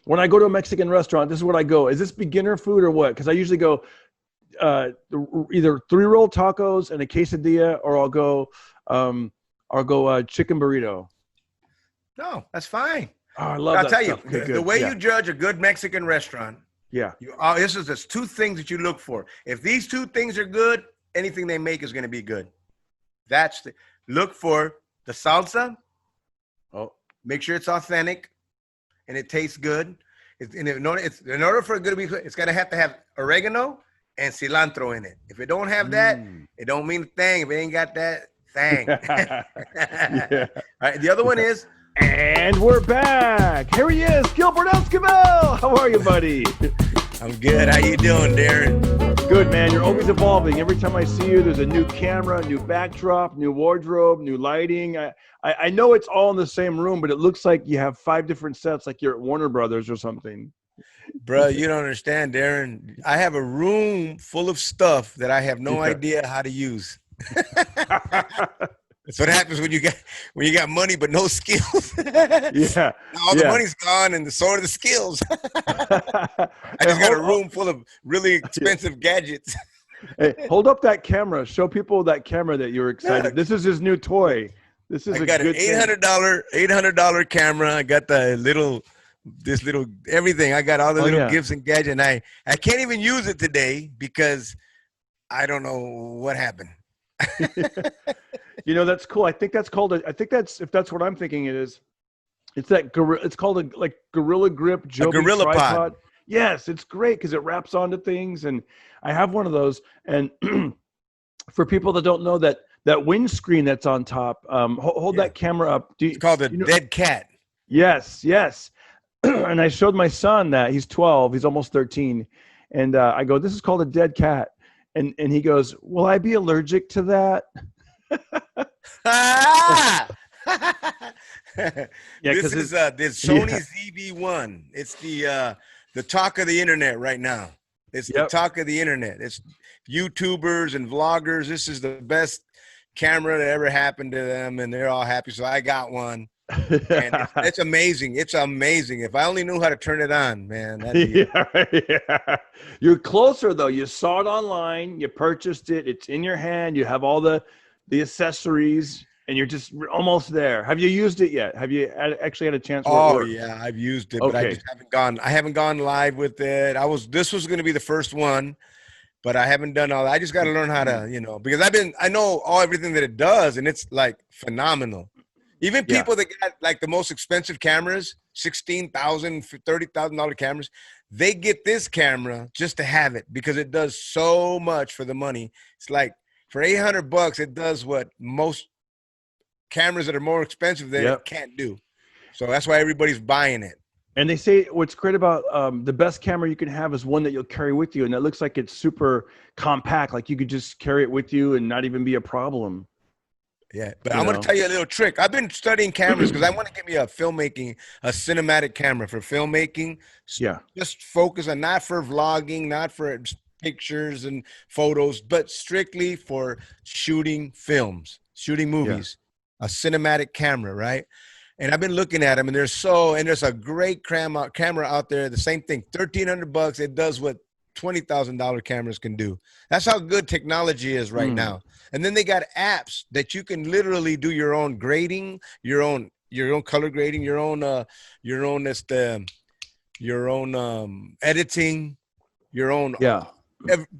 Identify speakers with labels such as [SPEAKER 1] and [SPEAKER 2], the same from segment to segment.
[SPEAKER 1] when I go to a Mexican restaurant, this is what I go. Is this beginner food or what? Because I usually go either 3-roll tacos and a quesadilla, or I'll go chicken burrito.
[SPEAKER 2] No, that's fine.
[SPEAKER 1] Oh, I love
[SPEAKER 2] I'll
[SPEAKER 1] that
[SPEAKER 2] tell
[SPEAKER 1] stuff.
[SPEAKER 2] you,
[SPEAKER 1] Okay,
[SPEAKER 2] the way
[SPEAKER 1] yeah.
[SPEAKER 2] you judge a good Mexican restaurant,
[SPEAKER 1] Yeah.
[SPEAKER 2] this is just two things that you look for. If these two things are good, anything they make is going to be good. Look for the salsa.
[SPEAKER 1] Oh,
[SPEAKER 2] make sure it's authentic and it tastes good. In order for a good to be good, it's got to have oregano and cilantro in it. If it don't have that, it don't mean a thing. If it ain't got that, thing.
[SPEAKER 1] Yeah.
[SPEAKER 2] All right, the other one is.
[SPEAKER 1] And we're back. Here he is, Gilbert Esquivel. How are you, buddy?
[SPEAKER 2] I'm good. How you doing, Darren?
[SPEAKER 1] Good, man. You're always evolving. Every time I see you, there's a new camera, new backdrop, new wardrobe, new lighting. I know it's all in the same room, but it looks like you have 5 different sets, like you're at Warner Brothers or something.
[SPEAKER 2] Bro, you don't understand, Darren. I have a room full of stuff that I have no idea how to use. That's what happens when you got money but no skills.
[SPEAKER 1] Yeah.
[SPEAKER 2] All the money's gone and so are the skills. I just got a room full of really expensive gadgets.
[SPEAKER 1] Hey, hold up that camera. Show people that camera that you're excited.
[SPEAKER 2] Look.
[SPEAKER 1] This is his new toy. I
[SPEAKER 2] got an $800 camera. I got this little everything. I got all the little gifts and gadgets. And I can't even use it today because I don't know what happened.
[SPEAKER 1] You know, that's cool. I think that's if that's what I'm thinking it is. It's called a Gorilla Grip Joby
[SPEAKER 2] Gorilla
[SPEAKER 1] tripod.
[SPEAKER 2] Pod.
[SPEAKER 1] Yes, it's great because it wraps onto things, and I have one of those. And for people that don't know, that windscreen that's on top, hold that camera up.
[SPEAKER 2] It's called a dead cat.
[SPEAKER 1] Yes. And I showed my son that. He's 12. He's almost 13. And I go, this is called a dead cat. And he goes, will I be allergic to that?
[SPEAKER 2] This is this Sony ZV-1. It's the talk of the internet right now. It's the talk of the internet. It's YouTubers and vloggers. This is the best camera that ever happened to them, and they're all happy. So I got one. And it's amazing. It's amazing. If I only knew how to turn it on, man.
[SPEAKER 1] Yeah. You're closer though. You saw it online. You purchased it. It's in your hand. You have all the accessories, and you're just almost there. Have you used it yet? Have you actually had a chance?
[SPEAKER 2] Yeah, I've used it, but I just haven't gone. I haven't gone live with it. This was going to be the first one, but I haven't done all that. I just got to learn how to, because I know everything that it does, and it's like phenomenal. Even people that got like the most expensive cameras, $16,000, $30,000 cameras, they get this camera just to have it because it does so much for the money. It's like for $800, it does what most cameras that are more expensive than it can't do. So that's why everybody's buying it.
[SPEAKER 1] And they say what's great about the best camera you can have is one that you'll carry with you, and it looks like it's super compact. Like you could just carry it with you and not even be a problem.
[SPEAKER 2] Yeah, but I'm going to tell you a little trick. I've been studying cameras because I want to get me a cinematic camera for filmmaking.
[SPEAKER 1] Yeah.
[SPEAKER 2] Just focus on not for vlogging, not for pictures and photos, but strictly for shooting films, shooting movies, a cinematic camera, right? And I've been looking at them, and there's a great camera out there. The same thing, $1,300. It does what $20,000 cameras can do. That's how good technology is right now. And then they got apps that you can literally do your own grading, your own color grading, your own editing, your own.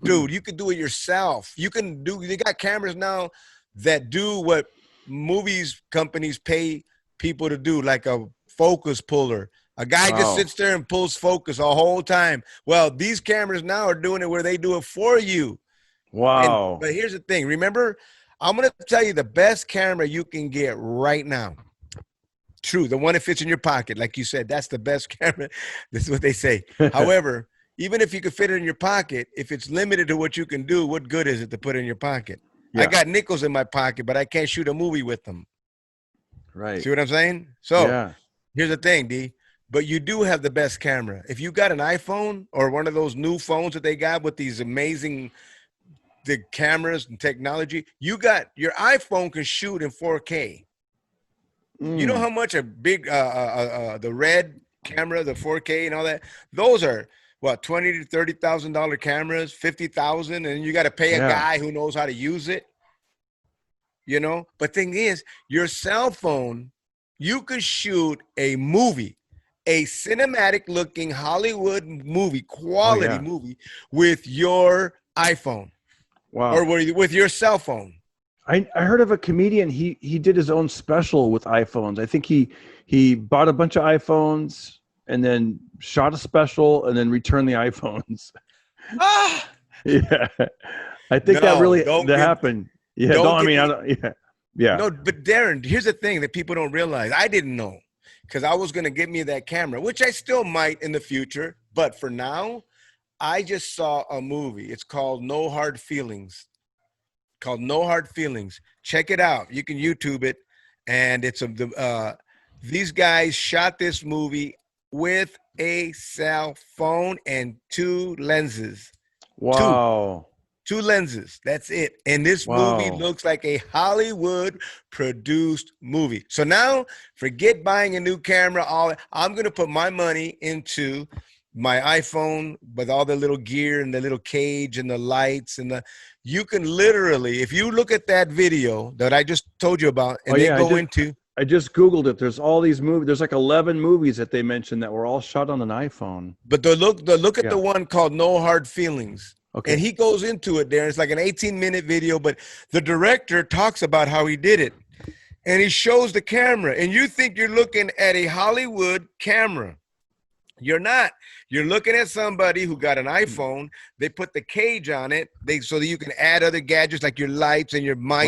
[SPEAKER 2] Dude, you can do it yourself. They got cameras now that do what movies companies pay people to do, like a focus puller. A guy just sits there and pulls focus the whole time. Well, these cameras now are doing it where they do it for you.
[SPEAKER 1] Wow.
[SPEAKER 2] But here's the thing. Remember, I'm going to tell you the best camera you can get right now. True. The one that fits in your pocket. Like you said, that's the best camera. This is what they say. However, even if you could fit it in your pocket, if it's limited to what you can do, what good is it to put in your pocket? I got nickels in my pocket, but I can't shoot a movie with them.
[SPEAKER 1] Right.
[SPEAKER 2] See what I'm saying? So here's the thing, D. But you do have the best camera. If you got an iPhone or one of those new phones that they got with these amazing the cameras and technology, your iPhone can shoot in 4K. You know how much a big the Red camera, the 4K and all that. Those are what, $20,000 to $30,000 cameras, 50,000, and you got to pay a guy who knows how to use it. You know, but thing is, your cell phone, you could shoot a movie, a cinematic looking Hollywood movie, quality movie with your iPhone.
[SPEAKER 1] Wow.
[SPEAKER 2] Or with your cell phone.
[SPEAKER 1] I heard of a comedian. He did his own special with iPhones. I think he bought a bunch of iPhones and then shot a special and then returned the iPhones.
[SPEAKER 2] Ah!
[SPEAKER 1] Yeah. I think that happened. Yeah. Yeah.
[SPEAKER 2] No, but Darren, here's the thing that people don't realize. I didn't know because I was going to get me that camera, which I still might in the future. But for now, I just saw a movie. It's called No Hard Feelings. Check it out. You can YouTube it. And it's these guys shot this movie with a cell phone and 2 lenses.
[SPEAKER 1] Wow.
[SPEAKER 2] Two lenses. That's it. And this movie looks like a Hollywood produced movie. So now forget buying a new camera. I'm going to put my money into my iPhone with all the little gear and the little cage and the lights and you can literally, if you look at that video that I just told you about and
[SPEAKER 1] I just Googled it. There's all these movies. There's like 11 movies that they mentioned that were all shot on an iPhone.
[SPEAKER 2] But look at the one called No Hard Feelings.
[SPEAKER 1] Okay.
[SPEAKER 2] And he goes into it there. It's like an 18-minute video, but the director talks about how he did it. And he shows the camera. And you think you're looking at a Hollywood camera. You're not. You're looking at somebody who got an iPhone. They put the cage on it so that you can add other gadgets like your lights and your mic,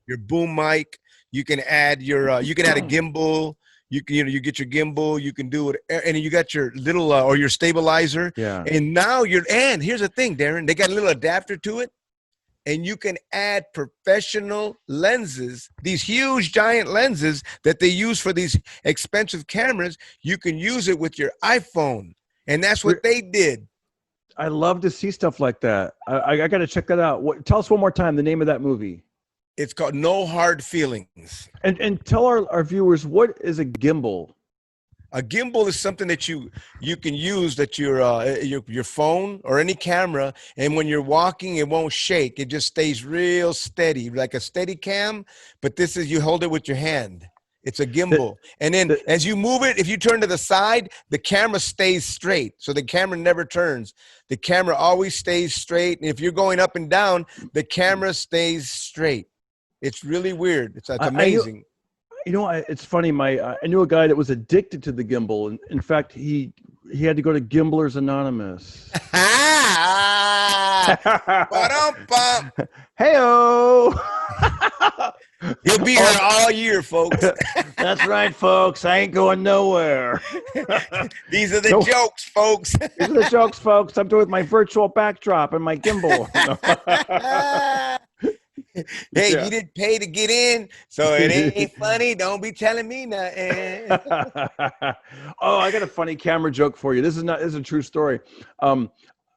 [SPEAKER 2] your boom mic. You can add you can add a gimbal. You can, you get your gimbal, you can do it, and you got your little or your stabilizer.
[SPEAKER 1] Yeah.
[SPEAKER 2] And now and here's the thing, Darren, they got a little adapter to it, and you can add professional lenses, these huge giant lenses that they use for these expensive cameras. You can use it with your iPhone, and that's what they did.
[SPEAKER 1] I love to see stuff like that. I got to check that out. Tell us one more time the name of that movie.
[SPEAKER 2] It's called No Hard Feelings.
[SPEAKER 1] And tell our viewers, what is a gimbal?
[SPEAKER 2] A gimbal is something that you can use that your phone or any camera, and when you're walking, it won't shake. It just stays real steady, like a steady cam. But this is, you hold it with your hand. It's a gimbal. And then as you move it, if you turn to the side, the camera stays straight. So the camera never turns. The camera always stays straight. And if you're going up and down, the camera stays straight. It's really weird. It's amazing.
[SPEAKER 1] It's funny. I knew a guy that was addicted to the gimbal, and in fact, he had to go to Gimblers Anonymous. Hey-o!
[SPEAKER 2] He'll be here all year, folks.
[SPEAKER 1] That's right, folks. I ain't going nowhere.
[SPEAKER 2] These are the jokes, folks.
[SPEAKER 1] These are the jokes, folks. I'm doing my virtual backdrop and my gimbal.
[SPEAKER 2] Hey, you didn't pay to get in, so it ain't funny. Don't be telling me nothing.
[SPEAKER 1] Oh, I got a funny camera joke for you. This is a true story.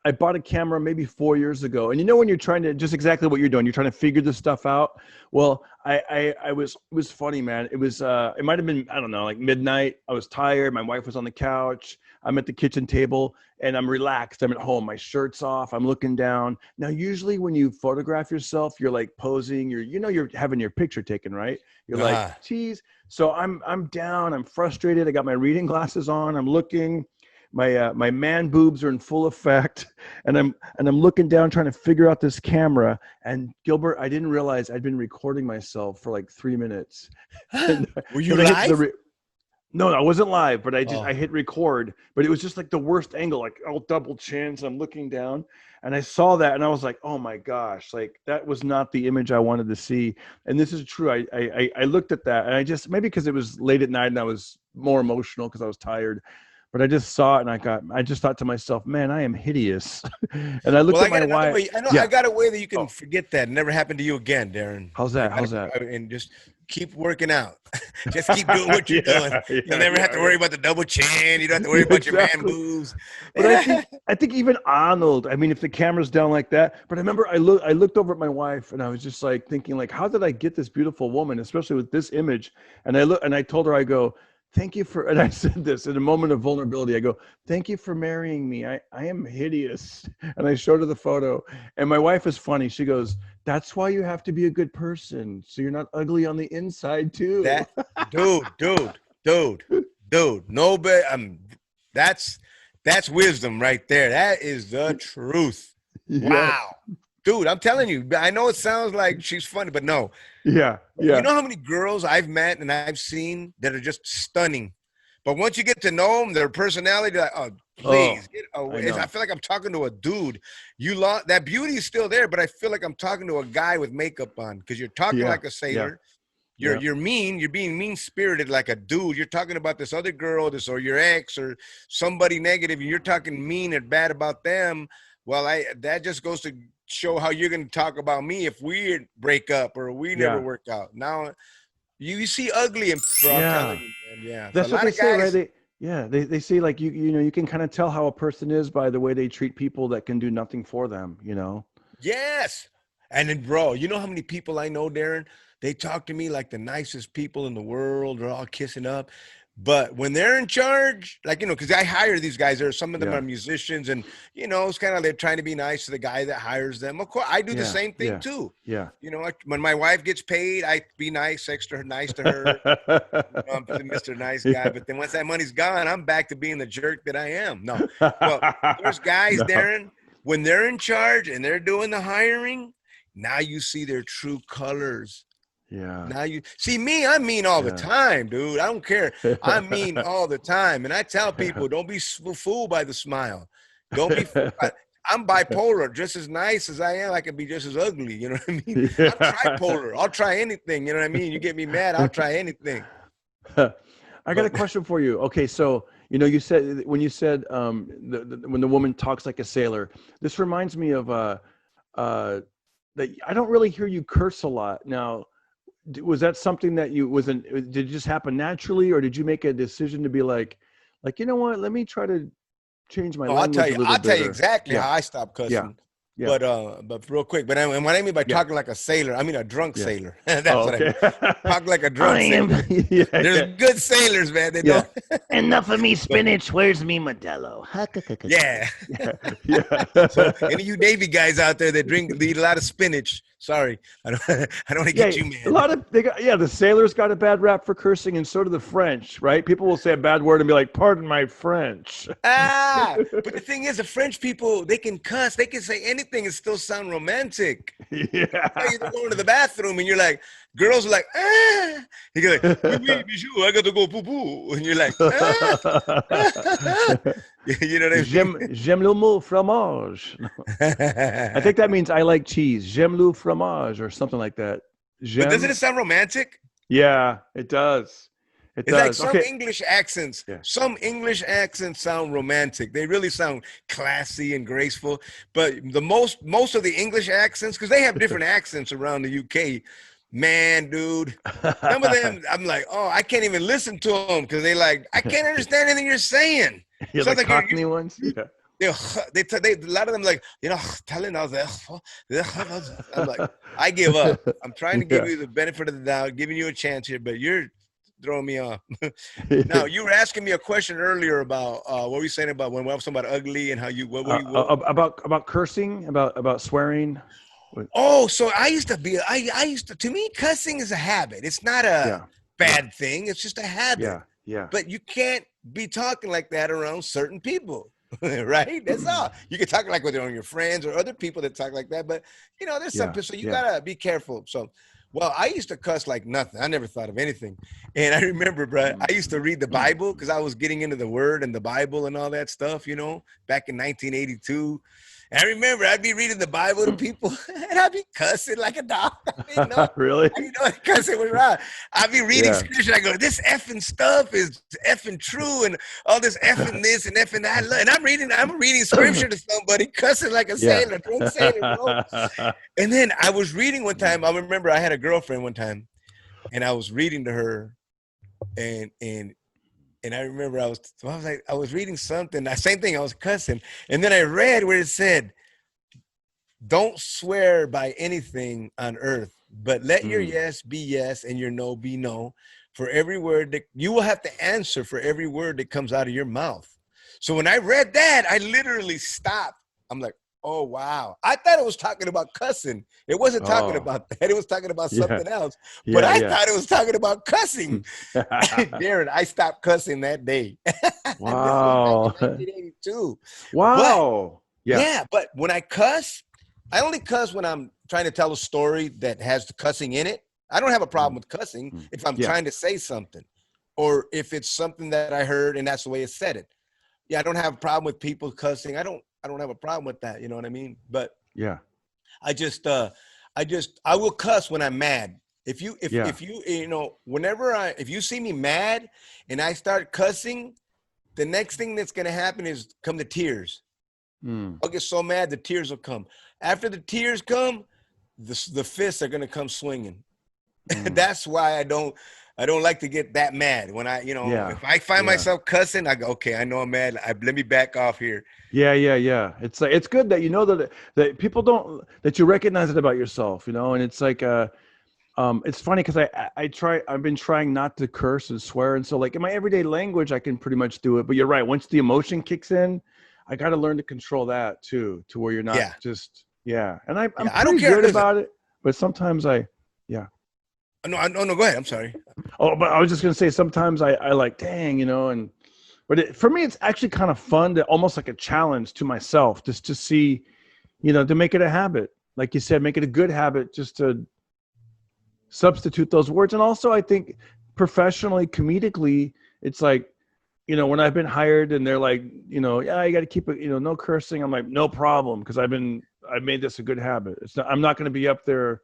[SPEAKER 1] I bought a camera maybe 4 years ago, and when you're trying to, just exactly what you're doing, you're trying to figure this stuff out. Well, it was funny, man. It was it might have been, I don't know, like midnight. I was tired. My wife was on the couch. I'm at the kitchen table and I'm relaxed. I'm at home. My shirt's off. I'm looking down. Now, usually when you photograph yourself, you're like posing. You're having your picture taken, right? You're like, geez. So I'm down. I'm frustrated. I got my reading glasses on. I'm looking. My man boobs are in full effect, and I'm looking down trying to figure out this camera. And Gilbert, I didn't realize I'd been recording myself for like 3 minutes.
[SPEAKER 2] Were you live?
[SPEAKER 1] No, I wasn't live, but I hit record. But it was just like the worst angle, like all double chins. I'm looking down, and I saw that, and I was like, oh my gosh, like that was not the image I wanted to see. And this is true. I looked at that, and I just, maybe because it was late at night and I was more emotional because I was tired. But I just saw it, and I just thought to myself, man, I am hideous. And I looked at my wife.
[SPEAKER 2] I got a way that you can forget that. It never happened to you again, Darren.
[SPEAKER 1] How's that?
[SPEAKER 2] And just keep working out. Just keep doing what you're doing. You'll never have to worry about the double chin. You don't have to worry about your man boobs.
[SPEAKER 1] But I think even Arnold, I mean, if the camera's down like that, but I remember I looked over at my wife, and I was just like thinking, like, how did I get this beautiful woman, especially with this image? And I told her, I go, thank you for, and I said this in a moment of vulnerability. I go, thank you for marrying me. I am hideous. And I showed her the photo. And my wife is funny. She goes, that's why you have to be a good person. So you're not ugly on the inside too.
[SPEAKER 2] That dude. Nobody. That's wisdom right there. That is the truth.
[SPEAKER 1] Yeah.
[SPEAKER 2] Wow, dude. I'm telling you. I know it sounds like she's funny, but no.
[SPEAKER 1] Yeah.
[SPEAKER 2] You know how many girls I've met and I've seen that are just stunning, but once you get to know them, their personality, like, oh, please get away. I feel like I'm talking to a dude. You lost that beauty is still there, but I feel like I'm talking to a guy with makeup on because you're talking like a sailor. You're mean. You're being mean-spirited like a dude. You're talking about this other girl, or your ex, or somebody negative, and you're talking mean and bad about them. Well, that just goes to show how you're going to talk about me if we break up or we never work out. Now, you see ugly and
[SPEAKER 1] that's what they say, right? They say like you know you can kind of tell how a person is by the way they treat people that can do nothing for them. You know.
[SPEAKER 2] Yes, and then, bro, you know how many people I know, Darren? They talk to me like the nicest people in the world. They're all kissing up. But when they're in charge, like, you know, because I hire these guys, some of them are musicians, and, you know, it's kind of they're trying to be nice to the guy that hires them. Of course, I do the same thing too.
[SPEAKER 1] Yeah.
[SPEAKER 2] You know, when my wife gets paid, I be nice to her. You know, I'm Mr. Nice guy. But then once that money's gone, I'm back to being the jerk that I am. No. Well, there's guys, Darren, when they're in charge and they're doing the hiring, now you see their true colors.
[SPEAKER 1] Yeah.
[SPEAKER 2] Now you see me, I mean all the time, dude. I don't care. I mean all the time. And I tell people, don't be fooled by the smile. Don't be fooled by, I'm bipolar. Just as nice as I am, I can be just as ugly. You know what I mean? I'm tripolar. I'll try anything. You know what I mean? You get me mad, I'll try anything.
[SPEAKER 1] I got a question for you. Okay, so you know, you said when when the woman talks like a sailor, this reminds me of that I don't really hear you curse a lot. Now, was that something that did it just happen naturally, or did you make a decision to be like, you know what, let me try to change my language a little bit?
[SPEAKER 2] I'll tell you exactly how I stopped cussing.
[SPEAKER 1] Yeah.
[SPEAKER 2] But real quick, but what I mean by talking like a sailor, I mean a drunk sailor. That's what I mean. Talk like a drunk sailor. There's good sailors, man. They don't.
[SPEAKER 3] Enough of me spinach. Where's me Modelo?
[SPEAKER 2] Yeah. So any of you Navy guys out there that eat a lot of spinach, sorry, I don't want to get you mad.
[SPEAKER 1] A lot of the sailors got a bad rap for cursing, and so do the French, right? People will say a bad word and be like, "Pardon my French."
[SPEAKER 2] But the thing is, the French people, they can cuss, they can say anything and still sound romantic.
[SPEAKER 1] Yeah.
[SPEAKER 2] You're going to the bathroom and you're like, girls are like, ah. You go like, oui, bijou, I got to go poo poo, and you're like, ah. You know what I mean?
[SPEAKER 1] J'aime le mot fromage. I think that means I like cheese. J'aime le fromage or something like that.
[SPEAKER 2] But doesn't it sound romantic?
[SPEAKER 1] Yeah, it does.
[SPEAKER 2] It's like some English accents. Yeah. Some English accents sound romantic. They really sound classy and graceful. But the most of the English accents, because they have different accents around the UK. Man, dude, some of them, I'm like, oh, I can't even listen to them because they like, I can't understand anything you're saying.
[SPEAKER 1] Yeah, the Cockney ones. Yeah.
[SPEAKER 2] They a lot of them like, you know, telling us that. I'm like, I give up. I'm trying to give you the benefit of the doubt, giving you a chance here, but you're throwing me off. Now, you were asking me a question earlier about what were you saying about when I was talking about ugly and how you what
[SPEAKER 1] about cursing, about swearing.
[SPEAKER 2] Oh, so I used to to me, cussing is a habit. It's not a bad thing. It's just a habit.
[SPEAKER 1] Yeah.
[SPEAKER 2] But you can't be talking like that around certain people, right? That's all. You can talk like with your friends or other people that talk like that, but you know, there's some people, so you gotta be careful. So, well, I used to cuss like nothing. I never thought of anything. And I remember, bro, I used to read the Bible because I was getting into the Word and the Bible and all that stuff, you know, back in 1982. And I remember I'd be reading the Bible to people and I'd be cussing like a dog. I didn't know,
[SPEAKER 1] really?
[SPEAKER 2] I didn't know cussing was wrong. I'd be reading scripture. I go, this effing stuff is effing true and all this effing this and effing that. And I'm reading scripture to somebody cussing like a sailor, drunk sailor, bro. And then I was reading one time. I remember I had a girlfriend one time and I was reading to her and I remember I was reading something, the same thing, I was cussing. And then I read where it said, don't swear by anything on earth, but let your yes be yes and your no be no. for every word that you will have to answer for every word that comes out of your mouth. So when I read that, I literally stopped. I'm like, oh, wow. I thought it was talking about cussing. It wasn't talking about that. It was talking about something else. But I thought it was talking about cussing. Darren, I stopped cussing that day.
[SPEAKER 1] Wow.
[SPEAKER 2] This was back in 1982.
[SPEAKER 1] Wow.
[SPEAKER 2] But, but when I cuss, I only cuss when I'm trying to tell a story that has the cussing in it. I don't have a problem with cussing if I'm trying to say something, or if it's something that I heard and that's the way it said it. Yeah, I don't have a problem with people cussing. I don't have a problem with that. You know what I mean? But I will cuss when I'm mad. If you if you see me mad and I start cussing, the next thing that's gonna happen is come the tears. I'll get so mad the tears will come. After the tears come, the fists are gonna come swinging. That's why I don't like to get that mad. When if I find myself cussing, I go, okay, I know I'm mad. Let me back off here.
[SPEAKER 1] Yeah. It's like, it's good that you know that people that you recognize it about yourself, and it's like it's funny because I've been trying not to curse and swear, and so like in my everyday language I can pretty much do it. But you're right, once the emotion kicks in, I got to learn to control that too, to where you're not just and I'm
[SPEAKER 2] I don't
[SPEAKER 1] pretty
[SPEAKER 2] care
[SPEAKER 1] good about it, but sometimes
[SPEAKER 2] No, go ahead. I'm sorry.
[SPEAKER 1] Oh, but I was just gonna say sometimes I like, dang, but for me it's actually kind of fun, to almost like a challenge to myself, just to see, to make it a habit, like you said, make it a good habit, just to substitute those words. And also I think professionally, comedically, it's like, when I've been hired and they're like, you got to keep it, no cursing. I'm like, no problem, because I've made this a good habit. I'm not going to be up there.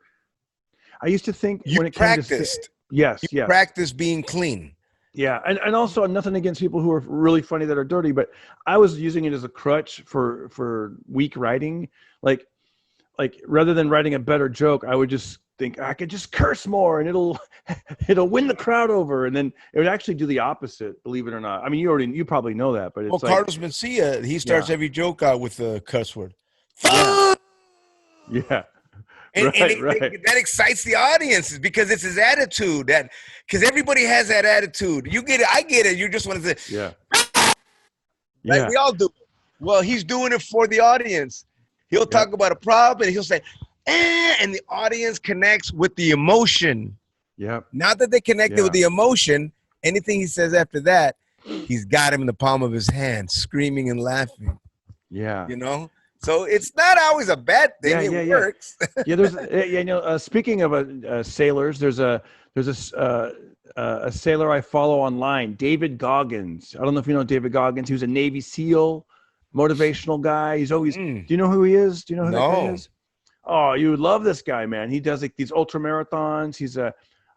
[SPEAKER 1] I used to think
[SPEAKER 2] you
[SPEAKER 1] when it
[SPEAKER 2] practiced.
[SPEAKER 1] Yes.
[SPEAKER 2] Practice being clean.
[SPEAKER 1] Yeah. And also nothing against people who are really funny that are dirty, but I was using it as a crutch for weak writing. Like rather than writing a better joke, I would just think I could just curse more and it'll win the crowd over. And then it would actually do the opposite, believe it or not. I mean, you probably know that, but it's
[SPEAKER 2] Carlos Mencia, he starts every joke out with a cuss word.
[SPEAKER 1] Yeah.
[SPEAKER 2] And that excites the audiences because it's his attitude, because everybody has that attitude. You get it. I get it. You just want to say, right? We all do it. Well, he's doing it for the audience. He'll talk about a problem and he'll say, and the audience connects with the emotion.
[SPEAKER 1] Yeah.
[SPEAKER 2] Now that they connected with the emotion, anything he says after that, he's got him in the palm of his hand, screaming and laughing.
[SPEAKER 1] Yeah.
[SPEAKER 2] So it's not always a bad thing. It works.
[SPEAKER 1] There's speaking of sailors, there's a sailor I follow online, David Goggins. I don't know if you know David Goggins. He was a Navy SEAL, motivational guy. He's always. Do you know who he is? Do you know who that guy is? Oh, you would love this guy, man. He does like these ultra marathons.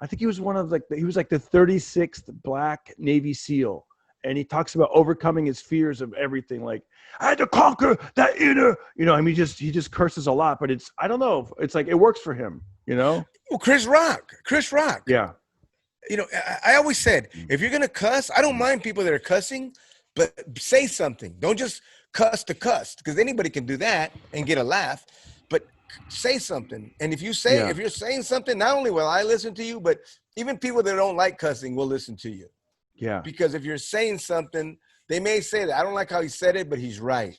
[SPEAKER 1] I think he was he was like the 36th Black Navy SEAL. And he talks about overcoming his fears of everything. Like, I had to conquer that inner, I mean, he just curses a lot, but I don't know. It's like, it works for him, Well,
[SPEAKER 2] Chris Rock.
[SPEAKER 1] Yeah.
[SPEAKER 2] I always said, if you're going to cuss, I don't mind people that are cussing, but say something. Don't just cuss to cuss, because anybody can do that and get a laugh, but say something. And if you're saying something, not only will I listen to you, but even people that don't like cussing will listen to you.
[SPEAKER 1] Yeah.
[SPEAKER 2] Because if you're saying something, they may say that I don't like how he said it, but he's right.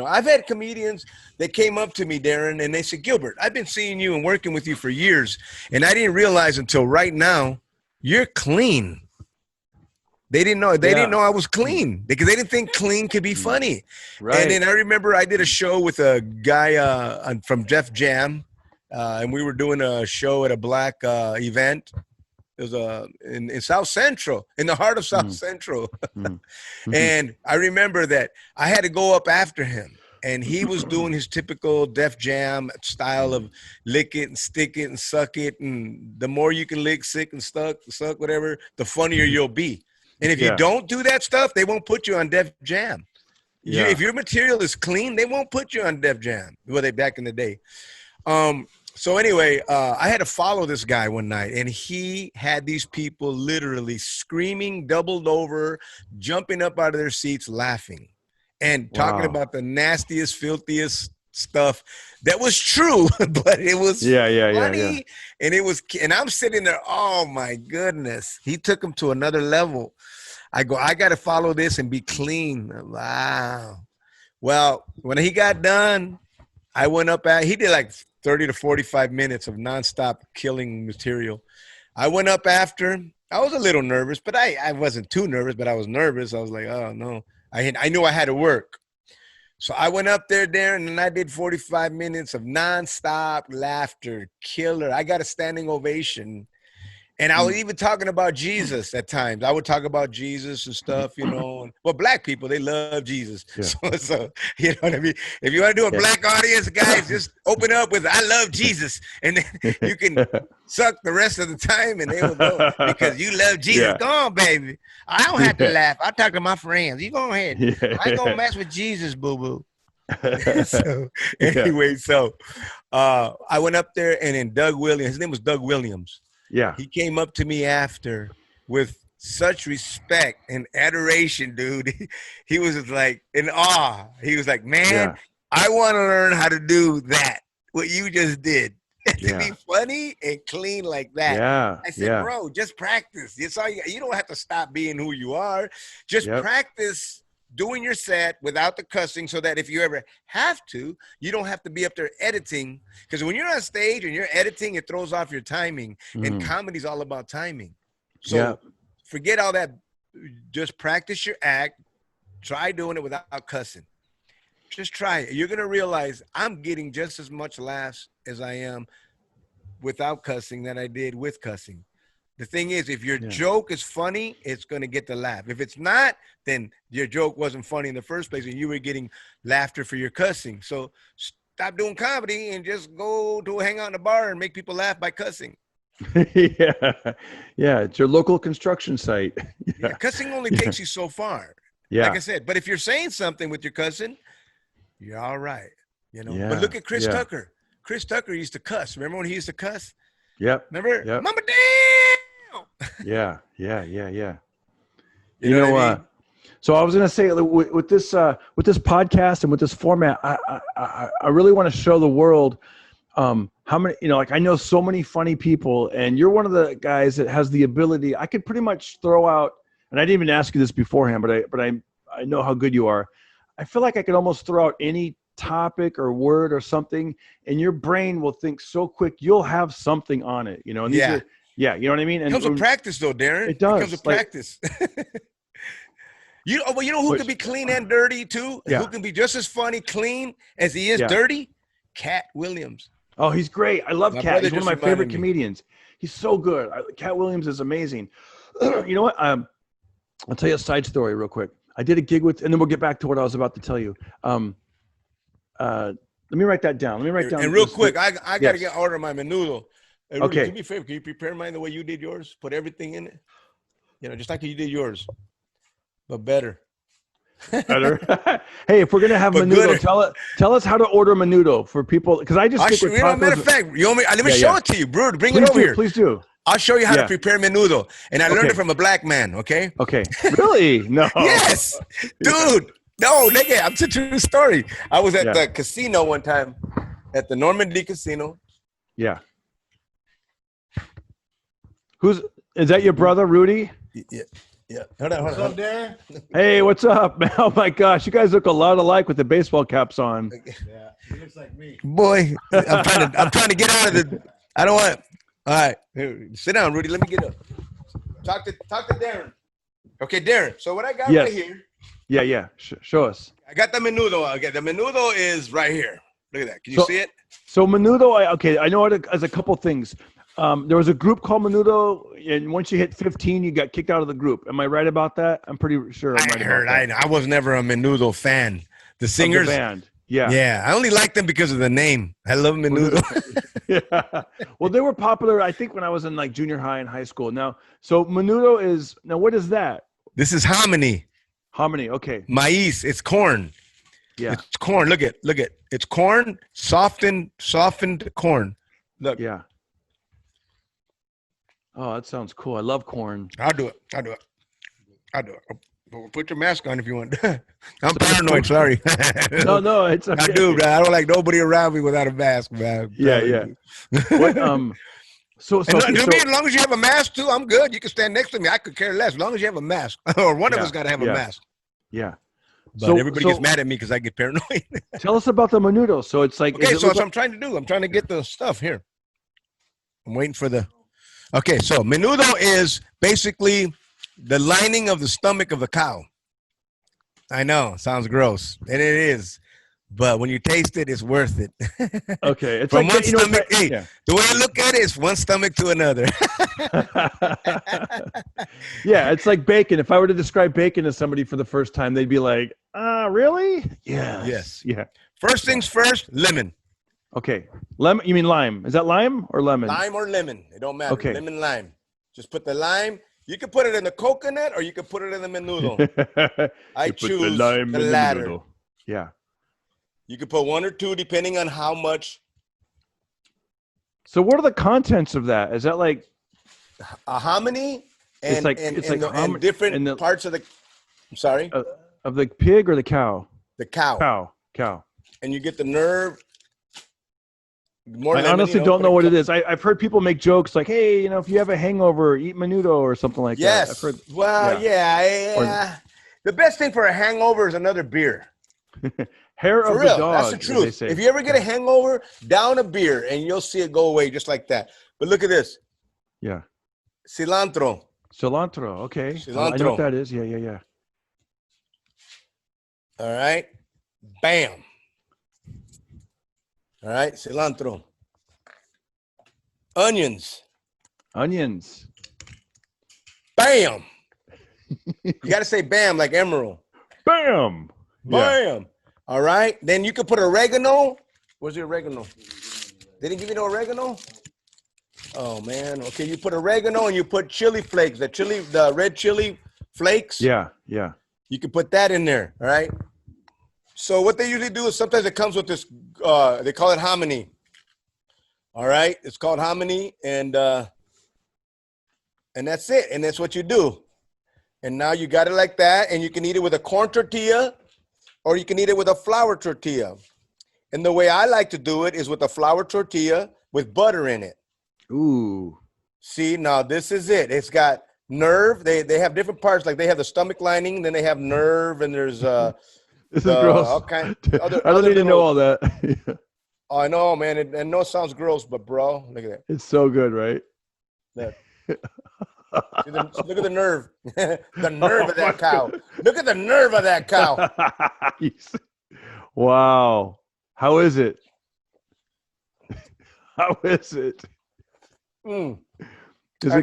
[SPEAKER 2] I've had comedians that came up to me, Darren, and they said, Gilbert, I've been seeing you and working with you for years, and I didn't realize until right now you're clean. They didn't know. They didn't know I was clean because they didn't think clean could be funny. Right. And then I remember I did a show with a guy from Def Jam, and we were doing a show at a black event. It was in South Central, in the heart of South Central. And I remember that I had to go up after him. And he was doing his typical Def Jam style of lick it and stick it and suck it. And the more you can lick, sick and suck, whatever, the funnier you'll be. And if you don't do that stuff, they won't put you on Def Jam. If your material is clean, they won't put you on Def Jam. Well, they back in the day. So anyway, I had to follow this guy one night, and he had these people literally screaming, doubled over, jumping up out of their seats, laughing, and talking about the nastiest, filthiest stuff that was true, but it was funny.
[SPEAKER 1] Yeah.
[SPEAKER 2] And I'm sitting there, oh my goodness. He took him to another level. I got to follow this and be clean. Wow. Well, when he got done, I went up he did like 30 to 45 minutes of nonstop killing material. I went up after. I was a little nervous, but I wasn't too nervous, but I was nervous. I was like, oh no. I knew I had to work. So I went up there, Darren, and I did 45 minutes of nonstop laughter, killer. I got a standing ovation. And I was even talking about Jesus at times. I would talk about Jesus and stuff, you know. Well, black people, they love Jesus. Yeah. So you know what I mean? If you want to do a black audience, guys, just open up with, I love Jesus. And then you can suck the rest of the time and they will go, because you love Jesus. Yeah. Go on, baby. I don't have to laugh. I'll talk to my friends. You go ahead. I ain't going to mess with Jesus, boo-boo. So anyway, I went up there, and then Doug Williams, his name was Doug Williams.
[SPEAKER 1] Yeah.
[SPEAKER 2] He came up to me after with such respect and adoration, dude. He was just like in awe. He was like, man, I want to learn how to do that, what you just did. To be funny and clean like that.
[SPEAKER 1] Yeah.
[SPEAKER 2] I said, bro, just practice. It's all you don't have to stop being who you are. Just practice doing your set without the cussing, so that if you ever have to, you don't have to be up there editing. Because when you're on stage and you're editing, it throws off your timing. And comedy's all about timing. So forget all that. Just practice your act. Try doing it without cussing. Just try it. You're going to realize I'm getting just as much laughs as I am without cussing that I did with cussing. The thing is, if your joke is funny, it's going to get the laugh. If it's not, then your joke wasn't funny in the first place and you were getting laughter for your cussing. So stop doing comedy and just go to hang out in a bar and make people laugh by cussing.
[SPEAKER 1] Yeah, it's your local construction site.
[SPEAKER 2] Cussing only takes you so far. Like I said, but if you're saying something with your cussing, you're all right. You know. But look at Chris Tucker. Chris Tucker used to cuss. Remember when he used to cuss?
[SPEAKER 1] Yep.
[SPEAKER 2] Remember?
[SPEAKER 1] Yep.
[SPEAKER 2] Mama damn.
[SPEAKER 1] Yeah.
[SPEAKER 2] You know what I mean?
[SPEAKER 1] So I was going to say, with this podcast and with this format, I really want to show the world how many, like I know so many funny people, and you're one of the guys that has the ability. I could pretty much throw out, and I didn't even ask you this beforehand, but I know how good you are. I feel like I could almost throw out any topic or word or something, and your brain will think so quick you'll have something on it. And these are, you know what I mean? And
[SPEAKER 2] it comes with practice, though, Darren.
[SPEAKER 1] It does.
[SPEAKER 2] It comes with practice. You know who can be clean and dirty too?
[SPEAKER 1] Yeah.
[SPEAKER 2] Who can be just as funny clean as he is dirty? Cat Williams.
[SPEAKER 1] Oh, he's great. I love Cat. He's one of my favorite comedians. He's so good. Cat Williams is amazing. You know what? I'll tell you a side story real quick. I did a gig with, and then we'll get back to what I was about to tell you. Let me write that down.
[SPEAKER 2] And real quick, I got to get order my menudo. Hey, Rudy, do me a favor. Can you prepare mine the way you did yours? Put everything in it. Just like you did yours, but better.
[SPEAKER 1] Better. Hey, if we're gonna have menudo, tell us how to order menudo for people, because I just stick with tacos.
[SPEAKER 2] Matter of fact, you want me? Let me show it to you, bro. Bring it over here.
[SPEAKER 1] Please do.
[SPEAKER 2] I'll show you how to prepare menudo, and I learned it from a black man. Okay.
[SPEAKER 1] Okay. Really? No.
[SPEAKER 2] Yes, dude. No, nigga, it's a true story. I was at the casino one time, at the Normandy Casino.
[SPEAKER 1] Yeah. Is that your brother, Rudy?
[SPEAKER 2] Yeah. Hold on. What's up,
[SPEAKER 4] Darren?
[SPEAKER 1] Hey, what's up, man? Oh my gosh, you guys look a lot alike with the baseball caps on.
[SPEAKER 4] Yeah, he looks like me.
[SPEAKER 2] Boy, I'm trying to get out of the. I don't want. All right, here, sit down, Rudy. Let me get up. Talk to Darren. Okay, Darren. So what I got right here.
[SPEAKER 1] Yeah. Show us.
[SPEAKER 2] I got the menudo. Okay, the menudo is right here. Look at that. Can you see it?
[SPEAKER 1] So menudo. I know it as a couple things. There was a group called Menudo, and once you hit 15, you got kicked out of the group. Am I right about that? I'm pretty sure I'm right about that.
[SPEAKER 2] I was never a Menudo fan. The singers,
[SPEAKER 1] the band. Yeah.
[SPEAKER 2] Yeah, I only like them because of the name. I love Menudo.
[SPEAKER 1] Yeah. Well, they were popular, I think, when I was in like junior high and high school. Now, so Menudo is, now what is that?
[SPEAKER 2] This is hominy.
[SPEAKER 1] Hominy, okay.
[SPEAKER 2] Maíz, it's corn.
[SPEAKER 1] Yeah.
[SPEAKER 2] It's corn. Look at. It's corn, softened corn. Look.
[SPEAKER 1] Yeah. Oh, that sounds cool. I love corn.
[SPEAKER 2] I'll do it. Well, put your mask on if you want. I'm paranoid. Sorry.
[SPEAKER 1] No, it's okay.
[SPEAKER 2] I do, man. I don't like nobody around me without a mask, man.
[SPEAKER 1] Yeah. What, so
[SPEAKER 2] me, as long as you have a mask too, I'm good. You can stand next to me. I could care less. As long as you have a mask, or one of us got to have a mask.
[SPEAKER 1] Yeah.
[SPEAKER 2] But everybody gets mad at me because I get paranoid.
[SPEAKER 1] Tell us about the Menudo. So it's like,
[SPEAKER 2] okay, so what I'm trying to do. I'm trying to get the stuff here. I'm waiting for the. Okay, so Menudo is basically the lining of the stomach of the cow. I know, sounds gross, and it is. But when you taste it, it's worth it.
[SPEAKER 1] Okay, it's
[SPEAKER 2] from
[SPEAKER 1] like
[SPEAKER 2] one stomach. The way I look at it is one stomach to another.
[SPEAKER 1] Yeah, it's like bacon. If I were to describe bacon to somebody for the first time, they'd be like, really?
[SPEAKER 2] Yes.
[SPEAKER 1] Yeah.
[SPEAKER 2] First things first, lemon.
[SPEAKER 1] Okay. Lemon, you mean lime? Is that lime or lemon?
[SPEAKER 2] Lime or lemon. It don't matter.
[SPEAKER 1] Okay.
[SPEAKER 2] Lemon, lime. Just put the lime. You can put it in the coconut or you can put it in the menudo. I choose the latter.
[SPEAKER 1] The yeah.
[SPEAKER 2] You can put one or two depending on how much.
[SPEAKER 1] So what are the contents of that? Is that like
[SPEAKER 2] a hominy and, and different parts of the, I'm sorry?
[SPEAKER 1] Of the pig or the cow?
[SPEAKER 2] The cow.
[SPEAKER 1] Cow.
[SPEAKER 2] And you get the nerve.
[SPEAKER 1] I honestly don't know what it is. I've heard people make jokes like, hey, if you have a hangover, eat Menudo or something like that. I've heard,
[SPEAKER 2] yeah. The best thing for a hangover is another beer.
[SPEAKER 1] Hair of the dog.
[SPEAKER 2] That's the truth. If you ever get a hangover, down a beer and you'll see it go away just like that. But look at this.
[SPEAKER 1] Yeah.
[SPEAKER 2] Cilantro.
[SPEAKER 1] Okay.
[SPEAKER 2] Cilantro.
[SPEAKER 1] I know what that is. Yeah.
[SPEAKER 2] All right. Bam. All right. Cilantro. Onions. Bam. You got to say bam like emerald.
[SPEAKER 1] Bam.
[SPEAKER 2] Bam. All right. Then you could put oregano. Where's the oregano? They didn't give you no oregano? Oh, man. Okay, you put oregano and you put chili flakes, the red chili flakes.
[SPEAKER 1] Yeah.
[SPEAKER 2] You can put that in there, all right? So what they usually do is sometimes it comes with this, they call it hominy. All right? It's called hominy, and that's it. And that's what you do. And now you got it like that, and you can eat it with a corn tortilla, or you can eat it with a flour tortilla. And the way I like to do it is with a flour tortilla with butter in it.
[SPEAKER 1] Ooh.
[SPEAKER 2] See, now this is it. It's got nerve. They have different parts. Like they have the stomach lining, then they have nerve, and there's
[SPEAKER 1] this is gross.
[SPEAKER 2] Okay.
[SPEAKER 1] I don't need to know all that.
[SPEAKER 2] Oh, I know, man. I know it sounds gross, but bro, look at that.
[SPEAKER 1] It's so good, right?
[SPEAKER 2] Look at the nerve. The nerve of that cow. Look at the nerve of that cow.
[SPEAKER 1] Wow. How is it? Is it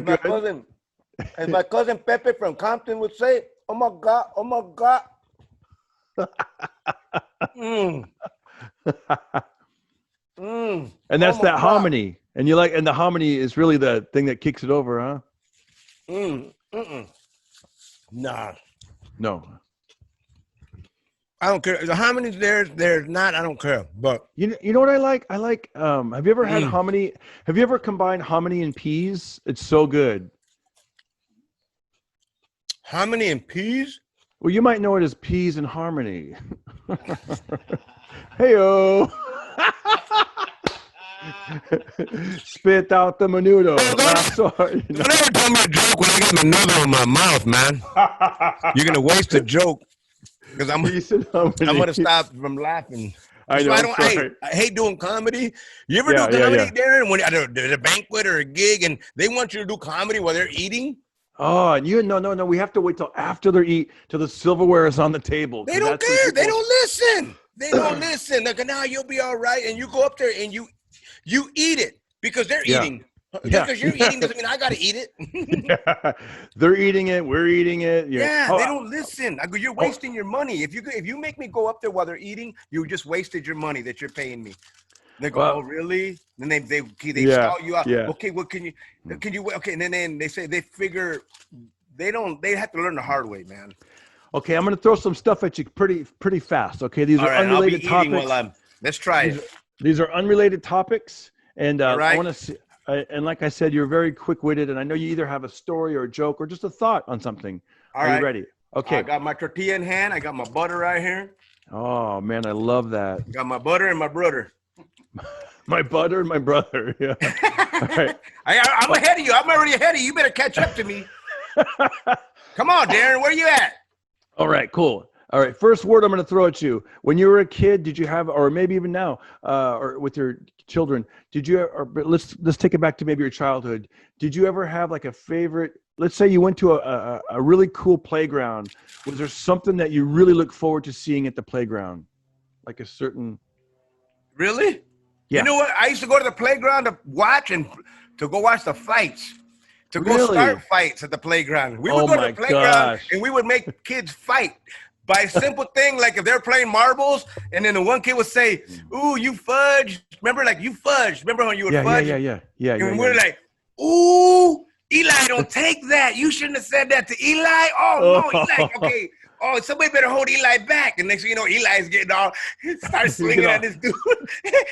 [SPEAKER 1] good?
[SPEAKER 2] As my cousin Pepe from Compton would say, oh my God.
[SPEAKER 1] And that's that hominy. And and the hominy is really the thing that kicks it over, huh?
[SPEAKER 2] Nah.
[SPEAKER 1] No.
[SPEAKER 2] I don't care. The hominy there's not, I don't care. But
[SPEAKER 1] you know what I like? I like have you ever had hominy? Have you ever combined hominy and peas? It's so good.
[SPEAKER 2] Hominy and peas?
[SPEAKER 1] Well, you might know it as peas and harmony. Hey-o. Spit out the menudo.
[SPEAKER 2] Don't ever tell me a joke when I got menudo in my mouth, man. You're going to waste a joke. Because I'm going to stop from laughing.
[SPEAKER 1] I know.
[SPEAKER 2] I hate doing comedy. You ever do comedy, Darren? When there's a banquet or a gig and they want you to do comedy while they're eating?
[SPEAKER 1] Oh, and no. We have to wait till after they eat, till the silverware is on the table.
[SPEAKER 2] They don't care. They don't listen. They don't listen. Like, now you'll be all right. And you go up there and you eat it because they're eating. Because you're eating doesn't mean I got to eat it.
[SPEAKER 1] They're eating it. We're eating it.
[SPEAKER 2] They don't listen. I go, you're wasting your money. If you make me go up there while they're eating, you just wasted your money that you're paying me. They go, oh, really? Then they stall you out.
[SPEAKER 1] Yeah.
[SPEAKER 2] Okay, well, can you, okay. And then they say, they figure they have to learn the hard way, man.
[SPEAKER 1] Okay. I'm going to throw some stuff at you pretty fast. Okay. These are unrelated topics.
[SPEAKER 2] Let's try it.
[SPEAKER 1] These are unrelated topics. And
[SPEAKER 2] I
[SPEAKER 1] want to see. And like I said, you're very quick-witted, and I know you either have a story or a joke or just a thought on something. Are you ready? Okay.
[SPEAKER 2] I got my tortilla in hand. I got my butter right here.
[SPEAKER 1] Oh man, I love that.
[SPEAKER 2] Got my butter and my brother.
[SPEAKER 1] My butter and my brother. Yeah. All right.
[SPEAKER 2] I'm ahead of you. I'm already ahead of you. You better catch up to me. Come on, Darren. Where you at?
[SPEAKER 1] All right, cool. All right, first word I'm going to throw at you. When you were a kid, did you have, or maybe even now, or with your children, did you? Or let's take it back to maybe your childhood. Did you ever have like a favorite? Let's say you went to a really cool playground. Was there something that you really look forward to seeing at the playground, like a certain?
[SPEAKER 2] Really?
[SPEAKER 1] Yeah.
[SPEAKER 2] You know what? I used to go to the playground to watch the fights. To go start fights at the playground. We would go to the playground and we would make kids fight by a simple thing, like if they're playing marbles, and then the one kid would say, "Ooh, you fudge." Remember, like you fudge. Remember when you would fudge?
[SPEAKER 1] Yeah.
[SPEAKER 2] And we're like, "Ooh, Eli, don't take that. You shouldn't have said that to Eli." Oh no, Eli. Okay. Oh, somebody better hold Eli back. And next thing you know, Eli's getting all starts swinging at this dude,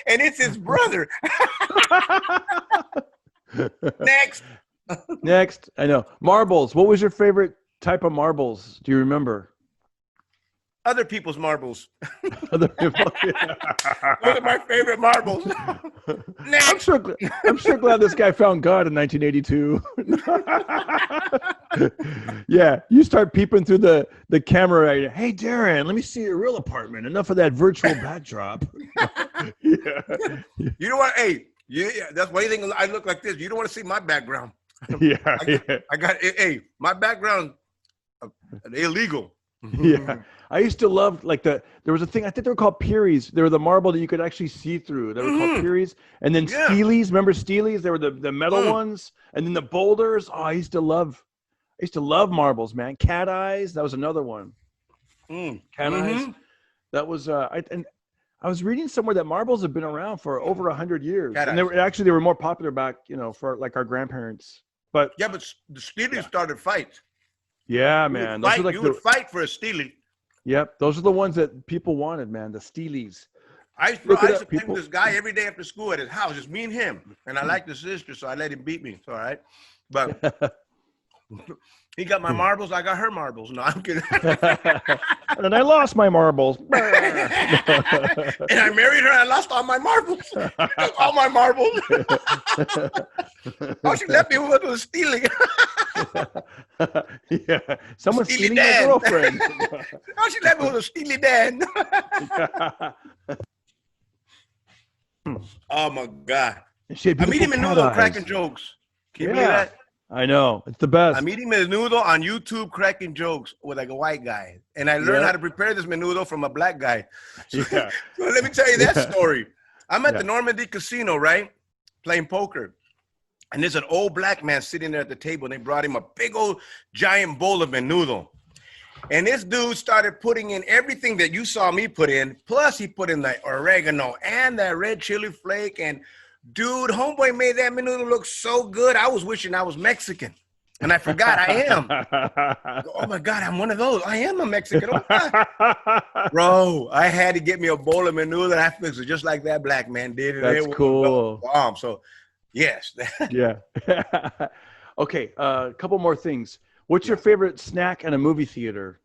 [SPEAKER 2] and it's his brother.
[SPEAKER 1] Next, I know marbles. What was your favorite type of marbles? Do you remember?
[SPEAKER 2] Other people's marbles.
[SPEAKER 1] Other people,
[SPEAKER 2] Those are my favorite marbles.
[SPEAKER 1] I'm sure glad this guy found God in 1982. Yeah, you start peeping through the camera. Hey, Darren, let me see your real apartment. Enough of that virtual backdrop. Yeah.
[SPEAKER 2] You know what? Hey, that's why you think I look like this. You don't want to see my background.
[SPEAKER 1] Yeah,
[SPEAKER 2] I got. Hey, my background illegal.
[SPEAKER 1] Yeah. I used to love there was a thing, I think they were called Pearies. They were the marble that you could actually see through. They were called Pearies. And then Steelies, remember Steelies? They were the metal ones. And then the boulders. Oh, I used to love marbles, man. Cat Eyes, that was another one. Cat Eyes. That was I was reading somewhere that marbles have been around for over 100 years. And they were more popular back, for like our grandparents. But
[SPEAKER 2] the Steelies started fights.
[SPEAKER 1] Yeah, man.
[SPEAKER 2] You would fight for a Steely.
[SPEAKER 1] Yep, those are the ones that people wanted, man. The Steelies.
[SPEAKER 2] I used to play with this guy every day after school at his house, just me and him. And I liked his sister, so I let him beat me. It's all right. But he got my marbles, I got her marbles. No, I'm kidding.
[SPEAKER 1] And then I lost my marbles.
[SPEAKER 2] And I married her and I lost all my marbles. All my marbles. Oh, she left me with a stealing.
[SPEAKER 1] Yeah, someone's stealing my girlfriend.
[SPEAKER 2] Oh, she left me with a steely Dan. Oh my God. I meet him in Menudo cracking jokes. Can you believe that?
[SPEAKER 1] I know. It's the best.
[SPEAKER 2] I'm eating Menudo on YouTube cracking jokes with like a white guy. And I learned how to prepare this Menudo from a black guy. So, so let me tell you that story. I'm at the Normandy Casino, right? Playing poker. And there's an old black man sitting there at the table. And they brought him a big old giant bowl of Menudo. And this dude started putting in everything that you saw me put in. Plus he put in the oregano and that red chili flake. And dude, homeboy made that Menudo look so good. I was wishing I was Mexican. And I forgot I am. Oh my God, I'm one of those. I am a Mexican. Oh, bro, I had to get me a bowl of Menudo and I fixed it just like that black man did.
[SPEAKER 1] That's cool.
[SPEAKER 2] So, yes.
[SPEAKER 1] Yeah. Okay, a couple more things. What's your favorite snack at a movie theater?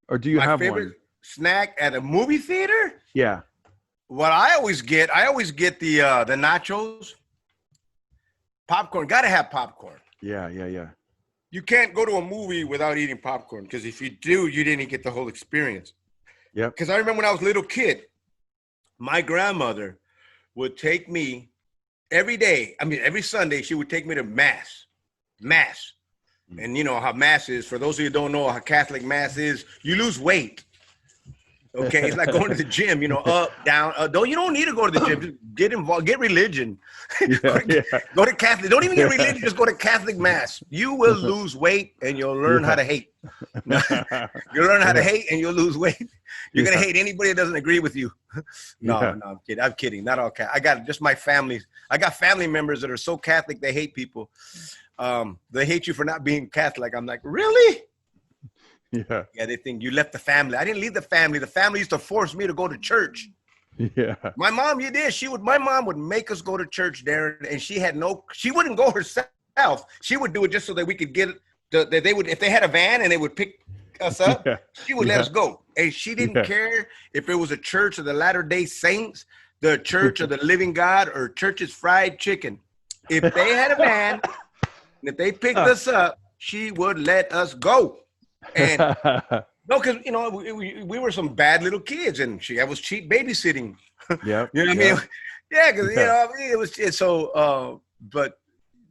[SPEAKER 1] Or do you have one? My favorite
[SPEAKER 2] snack at a movie theater?
[SPEAKER 1] Yeah.
[SPEAKER 2] What I always get the nachos, popcorn. Gotta have popcorn.
[SPEAKER 1] Yeah.
[SPEAKER 2] You can't go to a movie without eating popcorn because if you do, you didn't get the whole experience.
[SPEAKER 1] Yeah.
[SPEAKER 2] Because I remember when I was a little kid, my grandmother would take me every day. I mean, every Sunday, she would take me to mass. And you know how mass is. For those of you who don't know how Catholic mass is, you lose weight. Okay, it's like going to the gym, up, down. You don't need to go to the gym. Just get involved. Get religion. Go to Catholic. Don't even get religion. Just go to Catholic mass. You will lose weight and you'll learn how to hate. You'll learn how to hate and you'll lose weight. You're gonna hate anybody that doesn't agree with you. No, I'm kidding. I'm kidding. Not all Catholic. I got just my family. I got family members that are so Catholic they hate people. They hate you for not being Catholic. I'm like, really?
[SPEAKER 1] Yeah,
[SPEAKER 2] they think you left the family. I didn't leave the family. The family used to force me to go to church.
[SPEAKER 1] Yeah.
[SPEAKER 2] My mom, my mom would make us go to church, Darren, and she wouldn't go herself. She would do it just so that we could get if they had a van and they would pick pick us up,
[SPEAKER 1] Yeah.
[SPEAKER 2] she would let us go. And she didn't care if it was a church of the Latter-day Saints, the Church of the Living God, or Church's Fried Chicken. If they had a man, and if they picked us up, she would let us go. And no, because, you know, we were some bad little kids, and I was cheap babysitting.
[SPEAKER 1] Yeah.
[SPEAKER 2] You know what I mean? Yeah, because, you know, it's so, but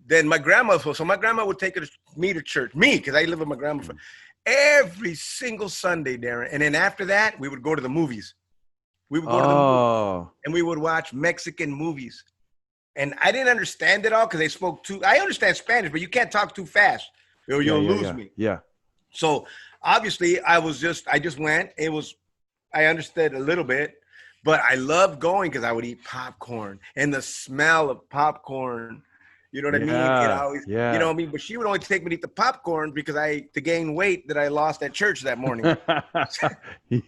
[SPEAKER 2] then my grandma, so my grandma would take me to church, because I live with my grandma every single Sunday, Darren. And then after that, we would go to the movies. We would go to the movies, and we would watch Mexican movies. And I didn't understand it all because they spoke I understand Spanish, but you can't talk too fast. You'll lose me.
[SPEAKER 1] Yeah.
[SPEAKER 2] So obviously I just went. I understood a little bit, but I loved going because I would eat popcorn, and the smell of popcorn, you know what I mean? It always, you know what I mean? But she would only take me to eat the popcorn because to gain weight that I lost at church that morning.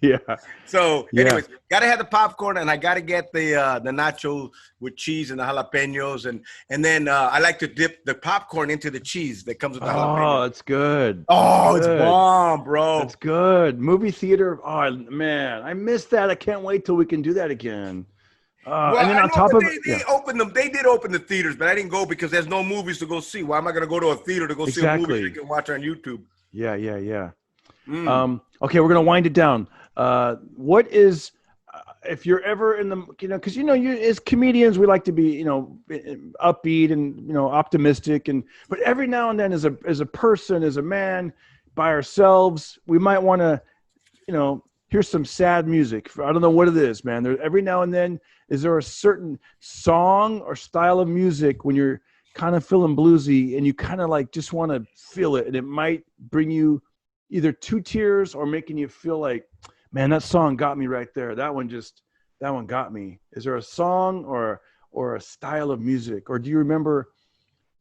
[SPEAKER 1] Yeah.
[SPEAKER 2] So anyways, got to have the popcorn, and I got to get the nacho with cheese and the jalapenos. And then I like to dip the popcorn into the cheese that comes with the jalapeno.
[SPEAKER 1] Oh, it's good.
[SPEAKER 2] Oh, it's bomb, bro.
[SPEAKER 1] It's good. Movie theater. Oh, man. I miss that. I can't wait till we can do that again.
[SPEAKER 2] Well,
[SPEAKER 1] and then on top of it,
[SPEAKER 2] they opened them. They did open the theaters, but I didn't go because there's no movies to go see. Why am I going to go to a theater to go see a movie that you can watch on YouTube?
[SPEAKER 1] Yeah. Okay, we're going to wind it down. What is, if you're ever in the, because, as comedians, we like to be, upbeat and, optimistic. But every now and then as a person, as a man, by ourselves, we might want to, hear some sad music. I don't know what it is, man. Every now and then, is there a certain song or style of music when you're kind of feeling bluesy and you kind of like just want to feel it, and it might bring you either to tears or making you feel like, man, that song got me right there. That one got me. Is there a song or a style of music, or do you remember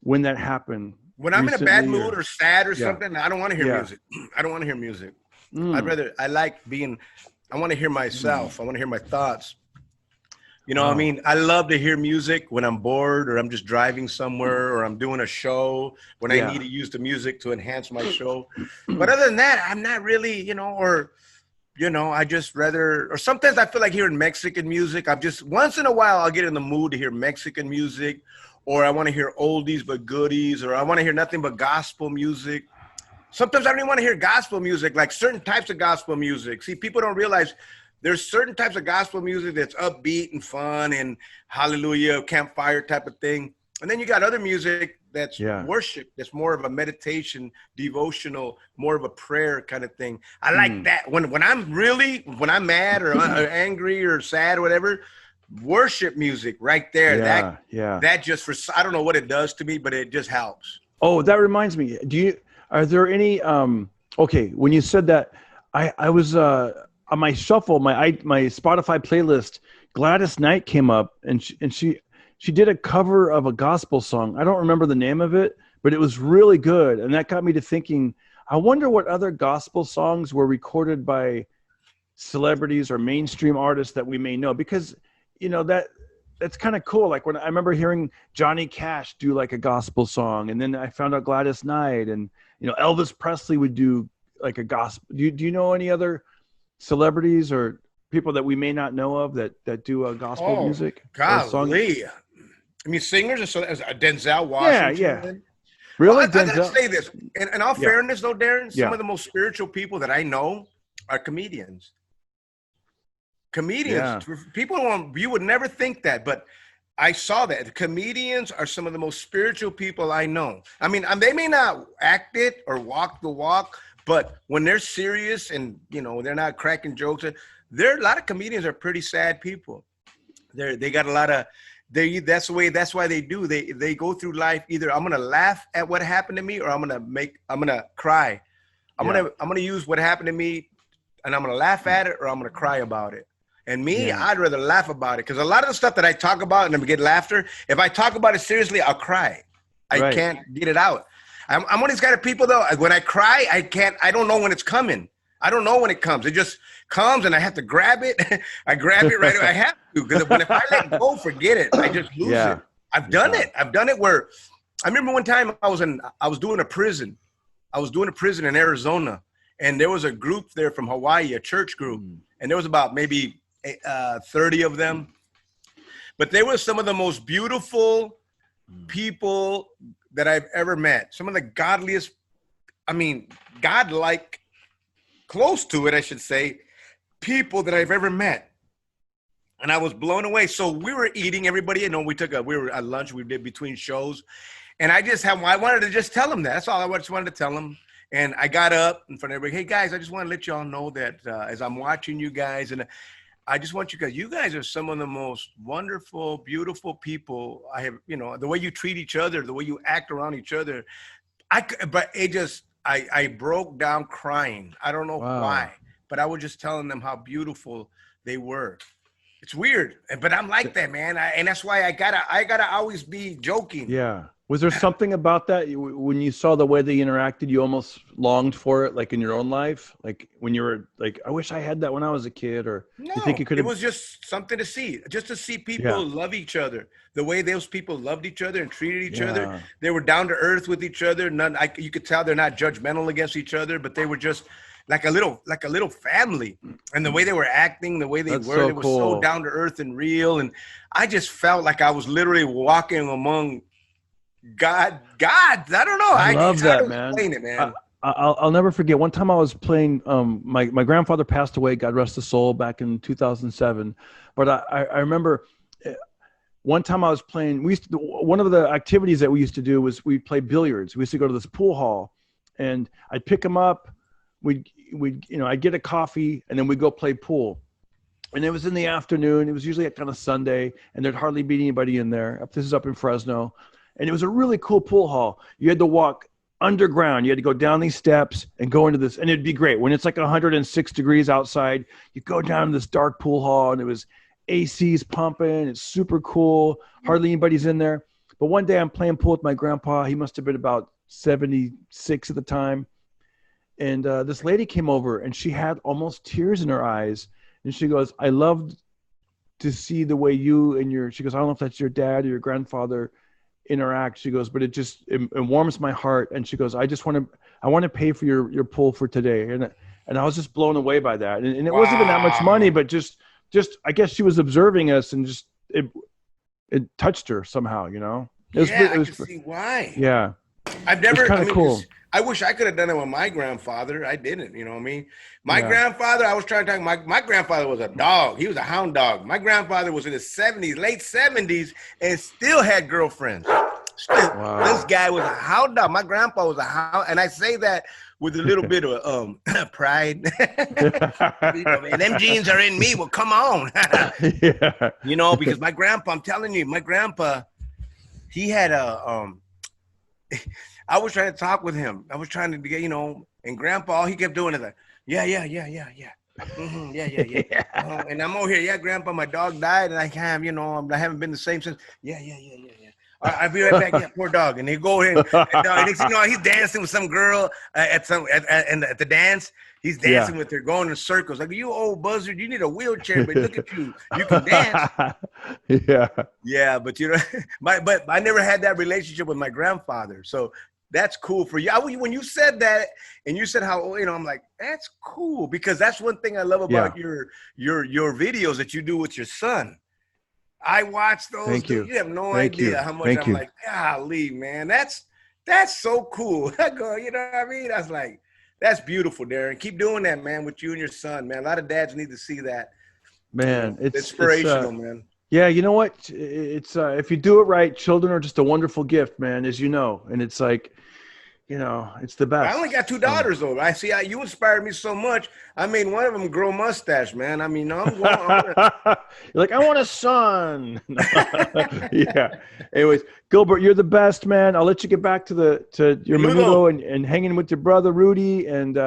[SPEAKER 1] when that happened?
[SPEAKER 2] When I'm in a bad mood or sad or something, I don't want to hear music. I don't want to hear music. I want to hear myself. I want to hear my thoughts. You know what I mean? I love to hear music when I'm bored or I'm just driving somewhere or I'm doing a show when I need to use the music to enhance my show. But other than that, I'm not really, I just rather, or sometimes I feel like hearing Mexican music. Once in a while, I'll get in the mood to hear Mexican music, or I want to hear oldies but goodies, or I want to hear nothing but gospel music. Sometimes I don't even want to hear gospel music, like certain types of gospel music. See, people don't realize there's certain types of gospel music that's upbeat and fun and hallelujah, campfire type of thing. And then you got other music that's worship, that's more of a meditation, devotional, more of a prayer kind of thing. I like that. When I'm mad or angry or sad or whatever, worship music right there. That just, I don't know what it does to me, but it just helps.
[SPEAKER 1] Oh, that reminds me. Are there any, okay, when you said that, I was, on my shuffle, my Spotify playlist, Gladys Knight came up, and she did a cover of a gospel song. I don't remember the name of it, but it was really good. And that got me to thinking, I wonder what other gospel songs were recorded by celebrities or mainstream artists that we may know, because, that's kind of cool. Like when I remember hearing Johnny Cash do like a gospel song, and then I found out Gladys Knight, and, Elvis Presley would do like a gospel. Do you know any other celebrities or people that we may not know of that do gospel music?
[SPEAKER 2] Golly. I mean, singers, Denzel Washington.
[SPEAKER 1] Yeah. Really?
[SPEAKER 2] I gotta say this. In all fairness, though, Darren, some of the most spiritual people that I know are comedians. You would never think that, but I saw that. Comedians are some of the most spiritual people I know. I mean, they may not act it or walk the walk, but when they're serious and, they're not cracking jokes, a lot of comedians are pretty sad people. They got a lot of, that's why they do. They go through life. Either I'm going to laugh at what happened to me, or I'm going to cry. I'm going to use what happened to me, and I'm going to laugh at it, or I'm going to cry about it. And me, I'd rather laugh about it, because a lot of the stuff that I talk about and I get laughter, if I talk about it seriously, I'll cry. I can't get it out. I'm one of these kind of people, though. When I cry, I don't know when it's coming. I don't know when it comes. It just comes, and I have to grab it. I grab it right away. I have to, because if I let go, forget it. I just lose it. I've done it. I've done it where I remember one time I was doing a prison. I was doing a prison in Arizona, and there was a group there from Hawaii, a church group, and there was about maybe 30 of them. But they were some of the most beautiful people that I've ever met. Some of the godliest, I mean, godlike, close to it, I should say, people that I've ever met. And I was blown away. So we were eating, everybody, we were at lunch, we did between shows. And I wanted to just tell them that. That's all I just wanted to tell them. And I got up in front of everybody. Hey guys, I just want to let y'all know that as I'm watching you guys, and I just want you guys are some of the most wonderful, beautiful people I have, the way you treat each other, the way you act around each other. I broke down crying. I don't know why, but I was just telling them how beautiful they were. It's weird, but I'm like that, man. And that's why I gotta always be joking.
[SPEAKER 1] Yeah. Was there something about that when you saw the way they interacted, you almost longed for it, like in your own life? Like when you were like, I wish I had that when I was a kid, or
[SPEAKER 2] no,
[SPEAKER 1] you think you could have...
[SPEAKER 2] It was just something to see, just to see people love each other, the way those people loved each other and treated each other. They were down to earth with each other. You could tell they're not judgmental against each other, but they were just like a little family. And the way they were acting, the way they were so down to earth and real. And I just felt like I was literally walking among God. I don't know.
[SPEAKER 1] I love that, man.
[SPEAKER 2] Explain it, man.
[SPEAKER 1] I'll never forget. One time I was playing. My grandfather passed away, God rest his soul, back in 2007. But I remember one time I was playing. One of the activities that we used to do was we play billiards. We used to go to this pool hall, and I'd pick him up. I'd get a coffee, and then we'd go play pool. And it was in the afternoon. It was usually on a Sunday, and there'd hardly be anybody in there. This is up in Fresno. And it was a really cool pool hall. You had to walk underground. You had to go down these steps and go into this. And it'd be great. When it's like 106 degrees outside, you go down to this dark pool hall, and it was AC's pumping. It's super cool. Hardly anybody's in there. But one day I'm playing pool with my grandpa. He must have been about 76 at the time. And this lady came over, and she had almost tears in her eyes. And she goes, I loved to see the way you and she goes, I don't know if that's your dad or your grandfather interact. She goes, but it warms my heart. And she goes, I want to pay for your pool for today. And I was just blown away by that. And it wasn't even that much money, but just I guess she was observing us, and just it touched her somehow, It was,
[SPEAKER 2] I can see why.
[SPEAKER 1] Yeah.
[SPEAKER 2] I've never,
[SPEAKER 1] kind of cool.
[SPEAKER 2] I wish I could have done it with my grandfather. I didn't, you know what I mean? My grandfather, I was trying to talk, my grandfather was a dog. He was a hound dog. My grandfather was in his 70s, late 70s, and still had girlfriends. This guy was a hound dog. My grandpa was a hound, and I say that with a little bit of pride. And them genes are in me. Well, come on. Because my grandpa, I'm telling you, my grandpa, he had I was trying to talk with him. I was trying to get, and grandpa, all he kept doing is like, yeah. Mm-hmm, yeah. And I'm over here, grandpa, my dog died, and I haven't been the same since. Yeah. I'll be right back. Yeah, poor dog. And they go in, and he's dancing with some girl at the dance. He's dancing with her, going in circles. Like, you old buzzard, you need a wheelchair, but look at you can dance. Yeah, but but I never had that relationship with my grandfather. So that's cool for you. When you said that, and you said how, I'm like, that's cool, because that's one thing I love about your videos that you do with your son. I watch those.
[SPEAKER 1] Thank you.
[SPEAKER 2] You have no idea how much I'm like, golly, man, that's so cool. I go, you know what I mean? I was like, that's beautiful, Darren. Keep doing that, man, with you and your son, man. A lot of dads need to see that.
[SPEAKER 1] Man, it's
[SPEAKER 2] inspirational, man.
[SPEAKER 1] Yeah, you know what? It's if you do it right, children are just a wonderful gift, man, as you know. And it's like, it's the best.
[SPEAKER 2] I only got 2 daughters, though. I see how you inspired me so much. I mean, one of them grow mustache, man. I mean, I'm
[SPEAKER 1] You're like, I want a son. Yeah. Anyways, Gilbert, you're the best, man. I'll let you get back to your Menudo and hanging with your brother Rudy. And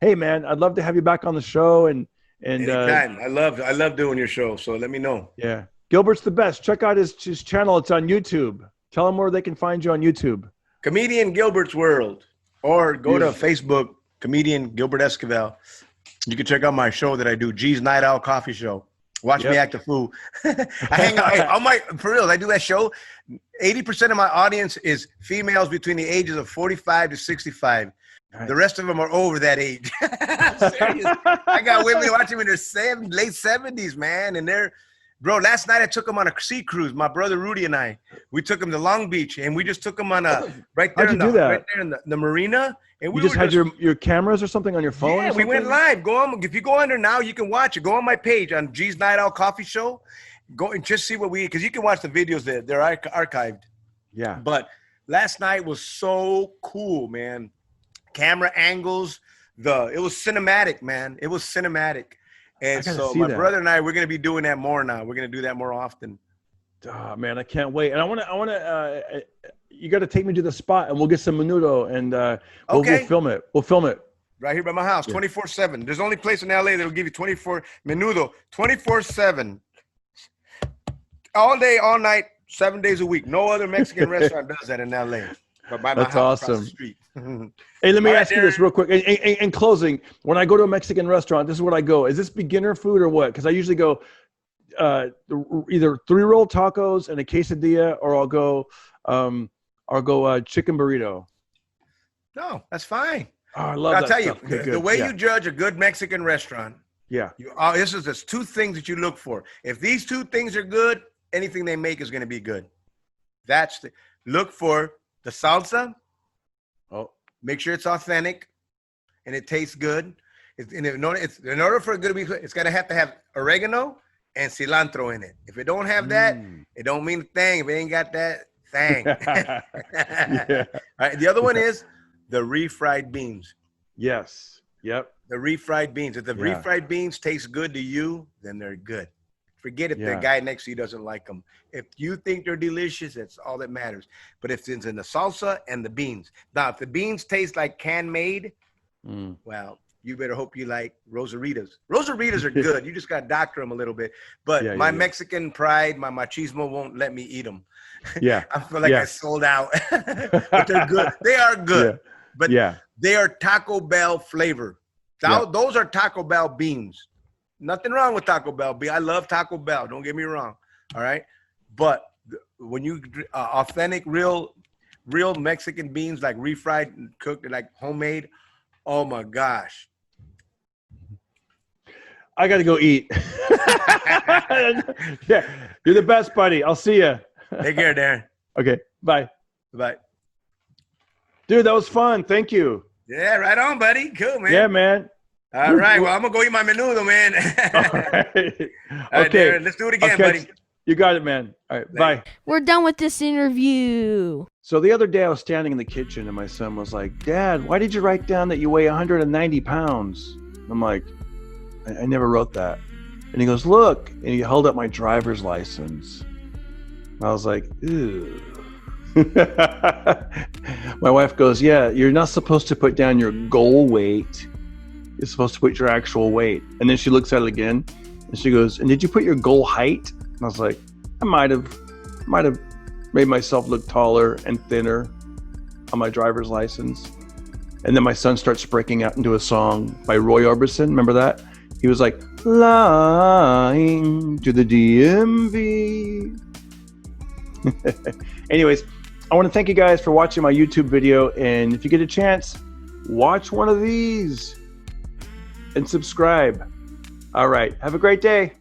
[SPEAKER 1] hey, man, I'd love to have you back on the show. And
[SPEAKER 2] anytime. I love doing your show. So let me know.
[SPEAKER 1] Yeah, Gilbert's the best. Check out his channel. It's on YouTube. Tell them where they can find you on YouTube.
[SPEAKER 2] Comedian Gilbert's World, or go to Facebook, Comedian Gilbert Esquivel. You can check out my show that I do, G's Night Owl Coffee Show. Watch me act a fool. I hang out. For real, I do that show. 80% of my audience is females between the ages of 45 to 65.
[SPEAKER 1] Nice.
[SPEAKER 2] The rest of them are over that age. Serious. I got women watching in their late 70s, man. And bro, last night I took them on a sea cruise. My brother Rudy and we took them to Long Beach, and we just took them on right there in the marina. And we
[SPEAKER 1] just had your cameras or something on your phone?
[SPEAKER 2] Yeah, we went live. Go on. If you go under now, you can watch it. Go on my page on G's Night Out Coffee Show. Go and just see because you can watch the videos there. They're archived.
[SPEAKER 1] Yeah.
[SPEAKER 2] But last night was so cool, man. Camera angles, it was cinematic, man. It was cinematic. And so my brother and we're going to be doing that more now. We're going to do that more often.
[SPEAKER 1] Oh, man, I can't wait. And I want to, you got to take me to the spot, and we'll get some Menudo, and we'll film it. We'll film it.
[SPEAKER 2] Right here by my house, 24/7. There's only place in LA that'll give you Menudo, 24/7. All day, all night, 7 days a week. No other Mexican restaurant does that in LA. But by my house
[SPEAKER 1] awesome.
[SPEAKER 2] Across the street.
[SPEAKER 1] Hey, let me ask you this real quick. In closing, when I go to a Mexican restaurant, this is what I go. Is this beginner food or what? Because I usually go either 3-roll tacos and a quesadilla, or I'll go chicken burrito.
[SPEAKER 2] No, that's fine.
[SPEAKER 1] Oh, I love that.
[SPEAKER 2] I'll tell you, the way you judge a good Mexican restaurant.
[SPEAKER 1] Yeah.
[SPEAKER 2] There's two things that you look for. If these two things are good, anything they make is going to be good. Look for the salsa. Oh, make sure it's authentic and it tastes good. In order for it to be good, it's got to have oregano and cilantro in it. If it don't have that, it don't mean a thing. If it ain't got that thing. Yeah. All right. The other one is the refried beans.
[SPEAKER 1] Yes. Yep.
[SPEAKER 2] The refried beans. If the refried beans taste good to you, then they're good. Forget if the guy next to you doesn't like them. If you think they're delicious, that's all that matters. But if it's in the salsa and the beans. Now, if the beans taste like can-made, well, you better hope you like Rosaritas. Rosaritas are good. You just got to doctor them a little bit. But my Mexican pride, my machismo won't let me eat them.
[SPEAKER 1] Yeah.
[SPEAKER 2] I feel like I sold out. But they're good. They are good. Yeah. But they are Taco Bell flavor. Those are Taco Bell beans. Nothing wrong with Taco Bell. I love Taco Bell. Don't get me wrong. All right. But when you authentic, real Mexican beans, like refried and cooked, like homemade, oh my gosh.
[SPEAKER 1] I got to go eat. Yeah. You're the best, buddy. I'll see you.
[SPEAKER 2] Take care, Darren.
[SPEAKER 1] Okay. Bye.
[SPEAKER 2] Bye.
[SPEAKER 1] Dude, that was fun. Thank you.
[SPEAKER 2] Yeah, right on, buddy. Cool, man.
[SPEAKER 1] Yeah, man.
[SPEAKER 2] All right. Well, I'm going to go eat my menudo, man.
[SPEAKER 1] All right.
[SPEAKER 2] All right, Darren, let's do it again, buddy.
[SPEAKER 1] You got it, man. All right. Bye.
[SPEAKER 5] We're done with this interview.
[SPEAKER 1] So the other day I was standing in the kitchen and my son was like, Dad, why did you write down that you weigh 190 pounds? I'm like, I never wrote that. And he goes, look. And he held up my driver's license. And I was like, ew. My wife goes, yeah, you're not supposed to put down your goal weight. You're supposed to put your actual weight. And then she looks at it again and she goes, and did you put your goal height? And I was like, I might have made myself look taller and thinner on my driver's license. And then my son starts breaking out into a song by Roy Orbison. Remember that? He was like, lying to the DMV. Anyways, I want to thank you guys for watching my YouTube video. And if you get a chance, watch one of these and subscribe. All right. Have a great day.